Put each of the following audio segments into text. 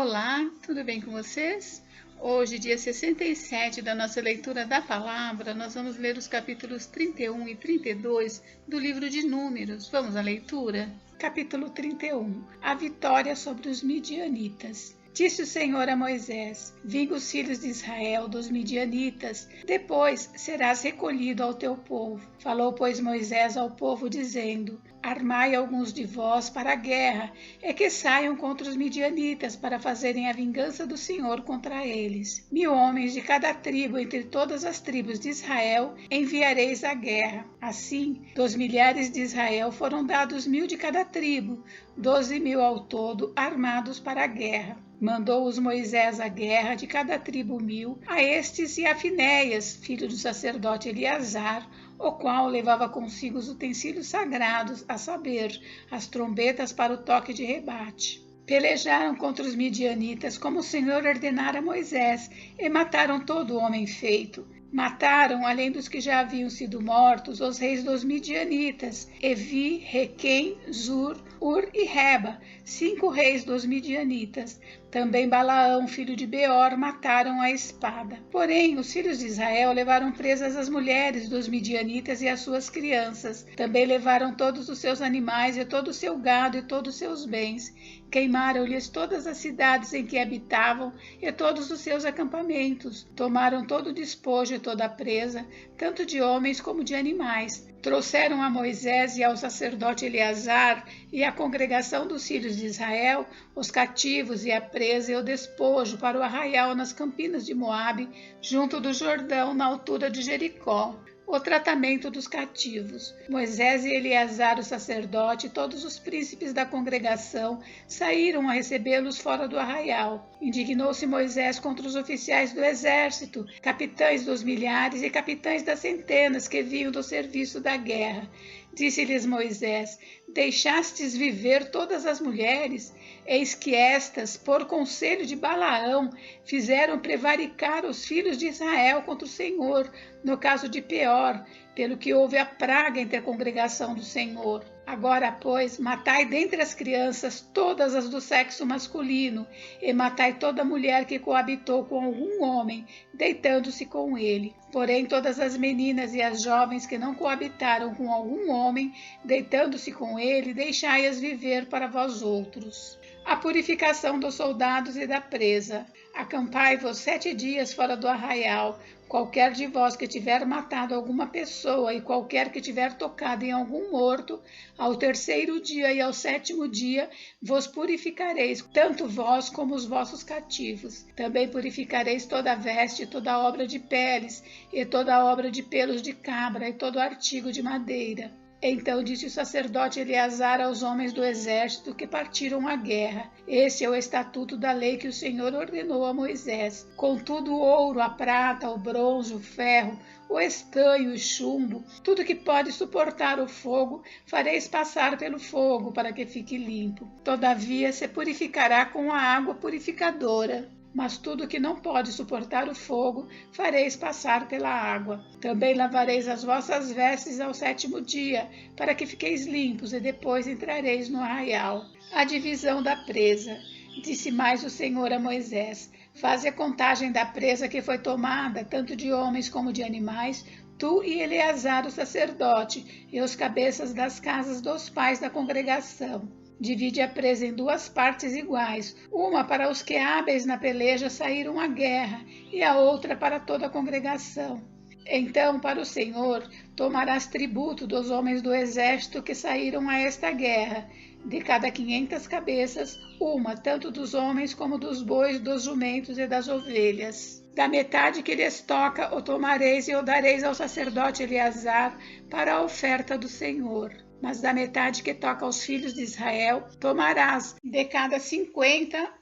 Olá, tudo bem com vocês? Hoje, dia 67 da nossa leitura da palavra, nós vamos ler os capítulos 31 e 32 do livro de Números. Vamos à leitura? Capítulo 31. A vitória sobre os midianitas. Disse o Senhor a Moisés: vinga os filhos de Israel dos midianitas, depois serás recolhido ao teu povo. Falou, pois, Moisés ao povo, dizendo: armai alguns de vós para a guerra, é que saiam contra os midianitas para fazerem a vingança do Senhor contra eles. 1000 homens de cada tribo entre todas as tribos de Israel enviareis à guerra. Assim, dos milhares de Israel foram dados 1000 de cada tribo, 12.000 ao todo, armados para a guerra. Mandou-os Moisés à guerra, de cada tribo 1000, a estes e a Finéias, filho do sacerdote Eleazar, o qual levava consigo os utensílios sagrados, a saber, as trombetas para o toque de rebate. Pelejaram contra os midianitas, como o Senhor ordenara a Moisés, e mataram todo o homem feito. Mataram, além dos que já haviam sido mortos, os reis dos midianitas, Evi, Requem, Zur, Ur e Reba, 5 reis dos midianitas. Também Balaão, filho de Beor, mataram à espada. Porém, os filhos de Israel levaram presas as mulheres dos midianitas e as suas crianças. Também levaram todos os seus animais e todo o seu gado e todos os seus bens. Queimaram-lhes todas as cidades em que habitavam e todos os seus acampamentos. Tomaram todo o despojo e toda a presa, tanto de homens como de animais. Trouxeram a Moisés e ao sacerdote Eleazar e à congregação dos filhos de Israel os cativos e a presa e o despojo para o arraial nas campinas de Moabe, junto do Jordão, na altura de Jericó. O tratamento dos cativos. Moisés e Eleazar, o sacerdote, e todos os príncipes da congregação saíram a recebê-los fora do arraial. Indignou-se Moisés contra os oficiais do exército, capitães dos milhares e capitães das centenas que vinham do serviço da guerra. Disse-lhes Moisés: deixastes viver todas as mulheres? Eis que estas, por conselho de Balaão, fizeram prevaricar os filhos de Israel contra o Senhor, no caso de Peor, pelo que houve a praga entre a congregação do Senhor. Agora, pois, matai dentre as crianças todas as do sexo masculino, e matai toda mulher que coabitou com algum homem, deitando-se com ele. Porém, todas as meninas e as jovens que não coabitaram com algum homem, deitando-se com ele, deixai-as viver para vós outros. A purificação dos soldados e da presa. Acampai-vos 7 dias fora do arraial. Qualquer de vós que tiver matado alguma pessoa e qualquer que tiver tocado em algum morto, ao 3º dia e ao 7º dia vos purificareis, tanto vós como os vossos cativos. Também purificareis toda a veste, toda a obra de peles, e toda a obra de pelos de cabra, e todo artigo de madeira. Então disse o sacerdote Eleazar aos homens do exército que partiram à guerra: esse é o estatuto da lei que o Senhor ordenou a Moisés. Contudo, o ouro, a prata, o bronze, o ferro, o estanho, o chumbo, tudo que pode suportar o fogo, fareis passar pelo fogo para que fique limpo. Todavia se purificará com a água purificadora. Mas tudo que não pode suportar o fogo, fareis passar pela água. Também lavareis as vossas vestes ao 7º dia, para que fiqueis limpos, e depois entrareis no arraial. A divisão da presa. Disse mais o Senhor a Moisés: faze a contagem da presa que foi tomada, tanto de homens como de animais, tu e Eleazar o sacerdote, e os cabeças das casas dos pais da congregação. Divide a presa em 2 partes iguais, uma para os que hábeis na peleja saíram à guerra, e a outra para toda a congregação. Então, para o Senhor, tomarás tributo dos homens do exército que saíram a esta guerra, de cada 500 cabeças, uma, tanto dos homens como dos bois, dos jumentos e das ovelhas. Da metade que lhes toca, o tomareis e o dareis ao sacerdote Eleazar para a oferta do Senhor. Mas da metade que toca aos filhos de Israel, tomarás de cada 50,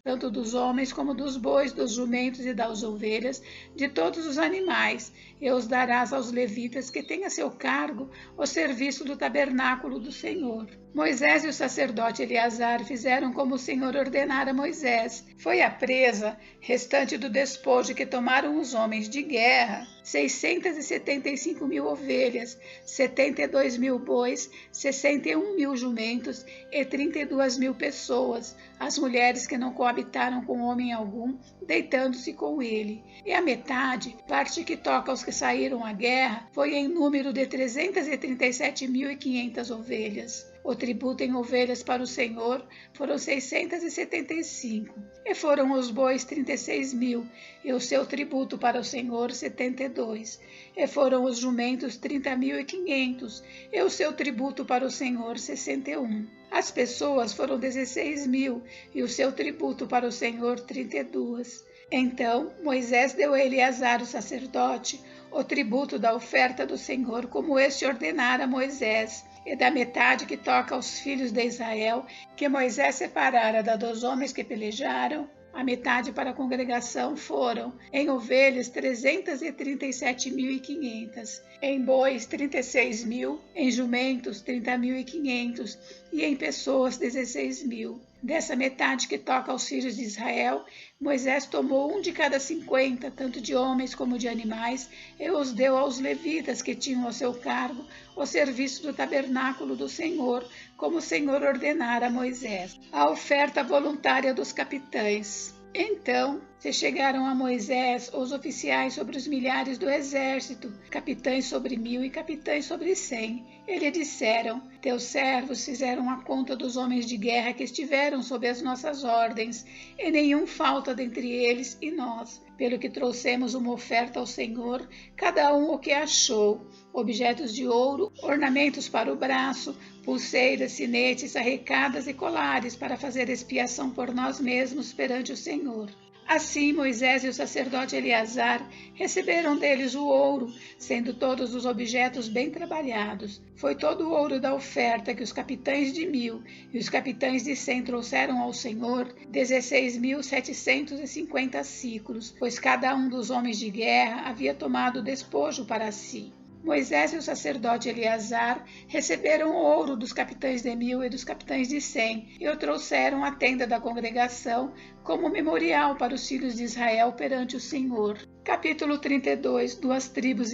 tanto dos homens como dos bois, dos jumentos e das ovelhas, de todos os animais, e os darás aos levitas que têm a seu cargo o serviço do tabernáculo do Senhor. Moisés e o sacerdote Eleazar fizeram como o Senhor ordenara a Moisés. Foi a presa restante do despojo que tomaram os homens de guerra, 675.000 ovelhas, 72.000 bois, 61.000 jumentos e 32.000 pessoas, as mulheres que não coabitaram com homem algum, deitando-se com ele. E a metade, parte que toca aos que saíram à guerra, foi em número de 337.500 ovelhas. O tributo em ovelhas para o Senhor foram 675, e foram os bois 36.000, e o seu tributo para o Senhor 72, e foram os jumentos 30.500, e o seu tributo para o Senhor 61. As pessoas foram 16.000, e o seu tributo para o Senhor 32. Então Moisés deu a Eleazar o sacerdote o tributo da oferta do Senhor, como este ordenara a Moisés, e da metade que toca aos filhos de Israel, que Moisés separara da dos homens que pelejaram, a metade para a congregação foram, em ovelhas 337.500, em bois 36.000, em jumentos 30.500 e em pessoas 16.000. Dessa metade que toca aos filhos de Israel, Moisés tomou um de cada 50, tanto de homens como de animais, e os deu aos levitas que tinham ao seu cargo o serviço do tabernáculo do Senhor, como o Senhor ordenara a Moisés. A oferta voluntária dos capitães. Então se chegaram a Moisés os oficiais sobre os milhares do exército, capitães sobre 1.000 e capitães sobre 100. E lhe disseram: teus servos fizeram a conta dos homens de guerra que estiveram sob as nossas ordens, e nenhum falta dentre eles e nós, pelo que trouxemos uma oferta ao Senhor, cada um o que achou, objetos de ouro, ornamentos para o braço, pulseiras, sinetes, arrecadas e colares, para fazer expiação por nós mesmos perante o Senhor. Assim Moisés e o sacerdote Eleazar receberam deles o ouro, sendo todos os objetos bem trabalhados. Foi todo o ouro da oferta que os capitães de 1.000 e os capitães de 100 trouxeram ao Senhor, 16.750 siclos, pois cada um dos homens de guerra havia tomado despojo para si. Moisés e o sacerdote Eleazar receberam o ouro dos capitães de 1.000 e dos capitães de 100 e o trouxeram à tenda da congregação como memorial para os filhos de Israel perante o Senhor. Capítulo 32. 2,5 tribos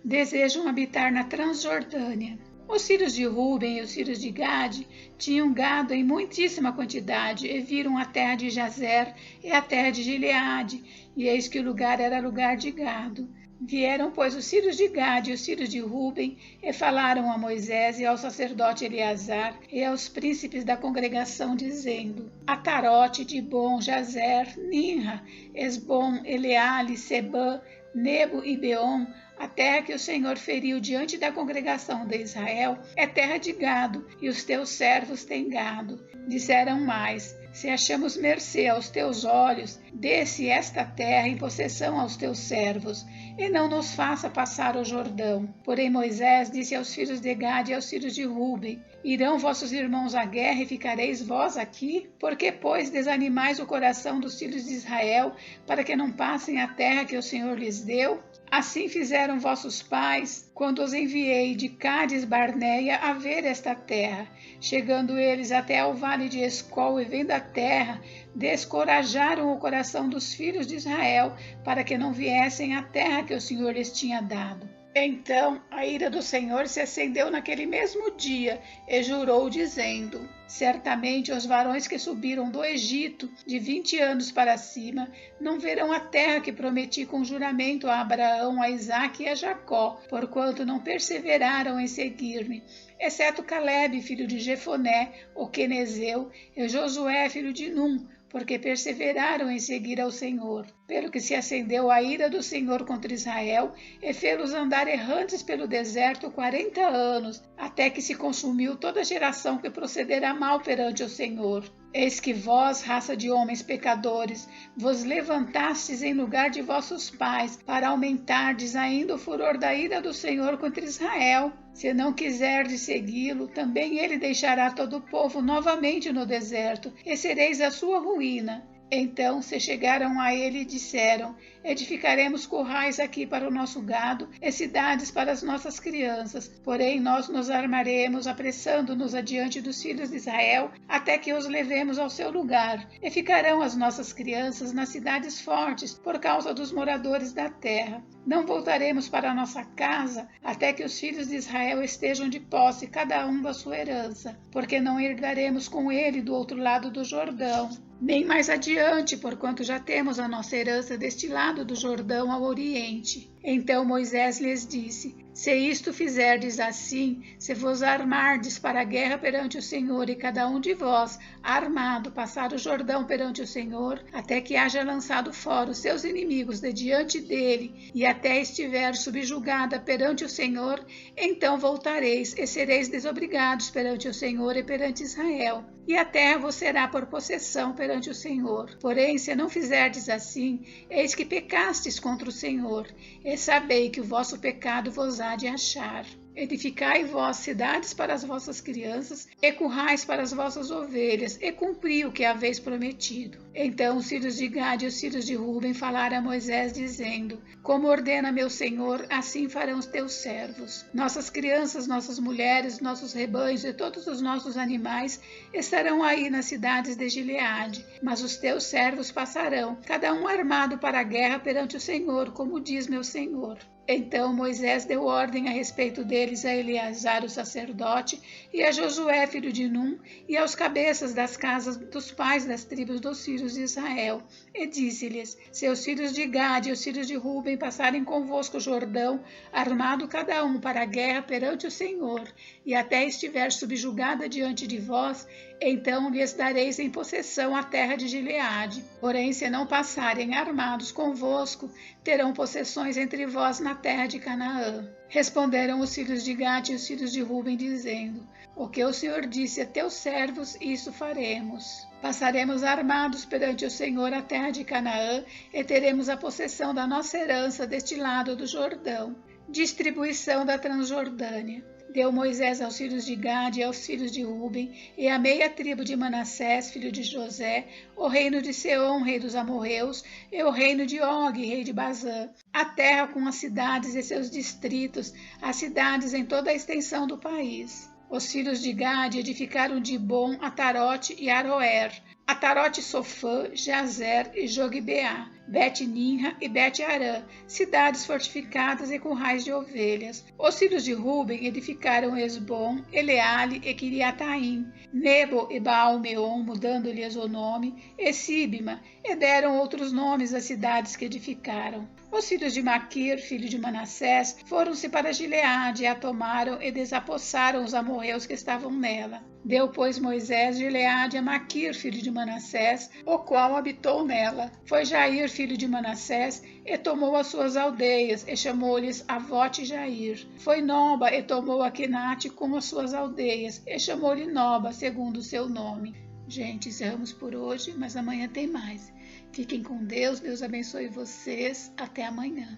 desejam habitar na Transjordânia. Os filhos de Ruben e os filhos de Gade tinham gado em muitíssima quantidade e viram a terra de Jazer e a terra de Gileade, e eis que o lugar era lugar de gado. Vieram, pois, os filhos de Gade e os filhos de Ruben, e falaram a Moisés e ao sacerdote Eleazar e aos príncipes da congregação, dizendo: Atarote, Dibon, Jazer, Ninra, Esbom, Eleale, Sebã, Nebo e Beom, a terra que o Senhor feriu diante da congregação de Israel, é terra de gado, e os teus servos têm gado. Disseram mais: se achamos mercê aos teus olhos, dê-se esta terra em possessão aos teus servos, e não nos faça passar o Jordão. Porém Moisés disse aos filhos de Gade e aos filhos de Ruben: irão vossos irmãos à guerra e ficareis vós aqui? Porque, pois, desanimais o coração dos filhos de Israel, para que não passem a terra que o Senhor lhes deu? Assim fizeram vossos pais, quando os enviei de Cádiz Barneia a ver esta terra. Chegando eles até ao vale de Escol e vendo a terra, descorajaram o coração dos filhos de Israel, para que não viessem à terra que o Senhor lhes tinha dado. Então a ira do Senhor se acendeu naquele mesmo dia, e jurou, dizendo: certamente os varões que subiram do Egito, de 20 anos para cima, não verão a terra que prometi com juramento a Abraão, a Isaque e a Jacó, porquanto não perseveraram em seguir-me, exceto Calebe, filho de Jefoné, o quenezeu, e Josué, filho de Num, porque perseveraram em seguir ao Senhor. Pelo que se acendeu a ira do Senhor contra Israel, e fê-los andar errantes pelo deserto 40 anos, até que se consumiu toda a geração que procedera mal perante o Senhor. Eis que vós, raça de homens pecadores, vos levantastes em lugar de vossos pais, para aumentardes ainda o furor da ira do Senhor contra Israel. Se não quiserdes segui-lo, também ele deixará todo o povo novamente no deserto, e sereis a sua ruína. Então se chegaram a ele e disseram: Edificaremos currais aqui para o nosso gado e cidades para as nossas crianças. Porém, nós nos armaremos, apressando-nos adiante dos filhos de Israel, até que os levemos ao seu lugar. E ficarão as nossas crianças nas cidades fortes, por causa dos moradores da terra. Não voltaremos para a nossa casa até que os filhos de Israel estejam de posse, cada um da sua herança, porque não herdaremos com ele do outro lado do Jordão, nem mais adiante, porquanto já temos a nossa herança deste lado do Jordão ao oriente. Então Moisés lhes disse: Se isto fizerdes assim, se vos armardes para a guerra perante o Senhor, e cada um de vós, armado, passar o Jordão perante o Senhor, até que haja lançado fora os seus inimigos de diante dele, e até estiver subjugada perante o Senhor, então voltareis e sereis desobrigados perante o Senhor e perante Israel. E a terra vos será por possessão perante o Senhor. Porém, se não fizerdes assim, eis que pecastes contra o Senhor, e sabei que o vosso pecado vos há de achar. Edificai vós cidades para as vossas crianças, e currais para as vossas ovelhas, e cumpri o que haveis prometido. Então os filhos de Gade e os filhos de Ruben falaram a Moisés, dizendo: Como ordena meu Senhor, assim farão os teus servos. Nossas crianças, nossas mulheres, nossos rebanhos e todos os nossos animais estarão aí nas cidades de Gileade, mas os teus servos passarão, cada um armado para a guerra perante o Senhor, como diz meu Senhor. Então Moisés deu ordem a respeito deles a Eleazar o sacerdote e a Josué filho de Num e aos cabeças das casas dos pais das tribos dos filhos de Israel, e disse-lhes: Se os filhos de Gade e os filhos de Ruben passarem convosco o Jordão, armado cada um para a guerra perante o Senhor, e até estiver subjugada diante de vós, então lhes dareis em possessão a terra de Gileade. Porém, se não passarem armados convosco, terão possessões entre vós na terra de Canaã. Responderam os filhos de Gade e os filhos de Ruben, dizendo: O que o Senhor disse a teus servos, isso faremos. Passaremos armados perante o Senhor a terra de Canaã, e teremos a possessão da nossa herança deste lado do Jordão. Distribuição da Transjordânia. Deu Moisés aos filhos de Gade e aos filhos de Ruben, e à meia tribo de Manassés, filho de José, o reino de Seom, rei dos amorreus, e o reino de Og, rei de Bazã, a terra com as cidades e seus distritos, as cidades em toda a extensão do país. Os filhos de Gade edificaram Dibon, Atarote e Aroer, Atarote Sofã, Jazer e Jogbeá, Bet-Nimra e Bet-Arã, cidades fortificadas e currais de ovelhas. Os filhos de Ruben edificaram Esbom, Eleale e Quiriataim, Nebo e Baal-Meon, mudando-lhes o nome, e Sibma, e deram outros nomes às cidades que edificaram. Os filhos de Maquir, filho de Manassés, foram-se para Gileade e a tomaram e desapossaram os amorreus que estavam nela. Deu, pois, Moisés Gileade a Maquir, filho de Manassés, o qual habitou nela. Foi Jair, filho de Manassés, e tomou as suas aldeias, e chamou-lhes Avote Jair. Foi Noba, e tomou a Quenate com as suas aldeias, e chamou-lhe Noba, segundo o seu nome. Gente, encerramos por hoje, mas amanhã tem mais. Fiquem com Deus, Deus abençoe vocês. Até amanhã.